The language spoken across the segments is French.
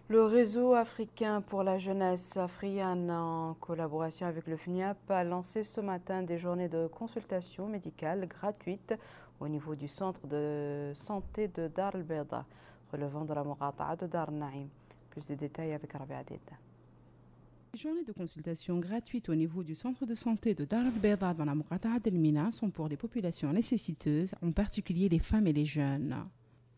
Le réseau africain pour la jeunesse africaine, en collaboration avec le FNIAP, a lancé ce matin des journées de consultation médicale gratuites au niveau du centre de santé de Dar el Beida, relevant de la Muqata'a de Dar Naïm. Plus de détails avec Rabia Adeda. Les journées de consultation gratuites au niveau du centre de santé de Dar el Beida dans la Muqata'a del Mina sont pour les populations nécessiteuses, en particulier les femmes et les jeunes.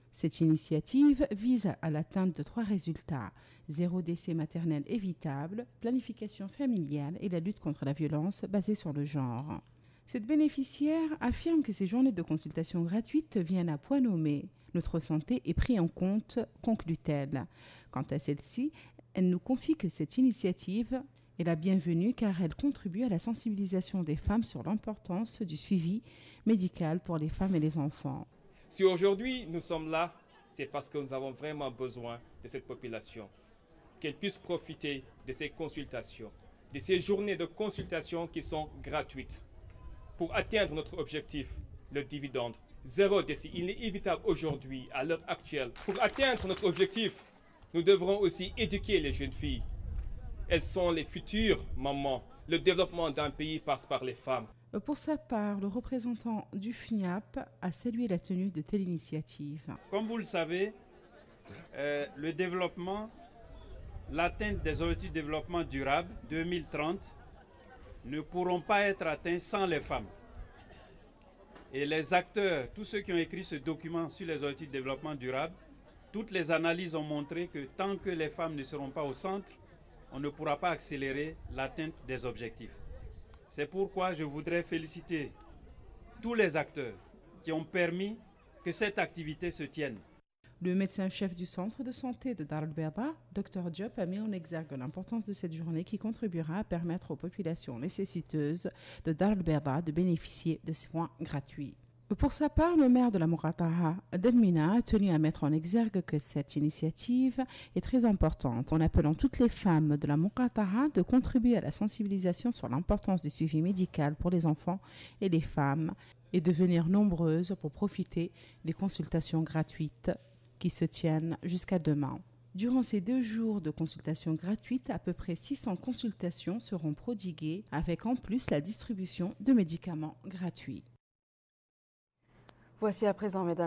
Cette initiative vise à l'atteinte de 3 résultats: zéro décès maternel évitable, planification familiale et la lutte contre la violence basée sur le genre. Cette bénéficiaire affirme que ces journées de consultation gratuites viennent à point nommé. Notre santé est prise en compte, conclut-elle. Quant à celle-ci, elle nous confie que cette initiative est la bienvenue car elle contribue à la sensibilisation des femmes sur l'importance du suivi médical pour les femmes et les enfants. Si aujourd'hui nous sommes là, c'est parce que nous avons vraiment besoin de cette population, qu'elle puisse profiter de ces consultations, de ces journées de consultation qui sont gratuites. Pour atteindre notre objectif, le dividende, zéro décès, il est évitable aujourd'hui, à l'heure actuelle. Pour atteindre notre objectif, nous devrons aussi éduquer les jeunes filles. Elles sont les futures mamans. Le développement d'un pays passe par les femmes. Pour sa part, le représentant du FNIAP a salué la tenue de telle initiative. Comme vous le savez, le développement, l'atteinte des objectifs de développement durable 2030 ne pourront pas être atteints sans les femmes. Et les acteurs, tous ceux qui ont écrit ce document sur les objectifs de développement durable, toutes les analyses ont montré que tant que les femmes ne seront pas au centre, on ne pourra pas accélérer l'atteinte des objectifs. C'est pourquoi je voudrais féliciter tous les acteurs qui ont permis que cette activité se tienne. Le médecin-chef du centre de santé de Dar el Beida, Dr Diop, a mis en exergue l'importance de cette journée qui contribuera à permettre aux populations nécessiteuses de Dar el Beida de bénéficier de soins gratuits. Pour sa part, le maire de la Muqata'a del Mina a tenu à mettre en exergue que cette initiative est très importante, en appelant toutes les femmes de la Muqata'a de contribuer à la sensibilisation sur l'importance du suivi médical pour les enfants et les femmes et de venir nombreuses pour profiter des consultations gratuites qui se tiennent jusqu'à demain. Durant ces 2 jours de consultation gratuite, à peu près 600 consultations seront prodiguées, avec en plus la distribution de médicaments gratuits. Voici à présent, mesdames.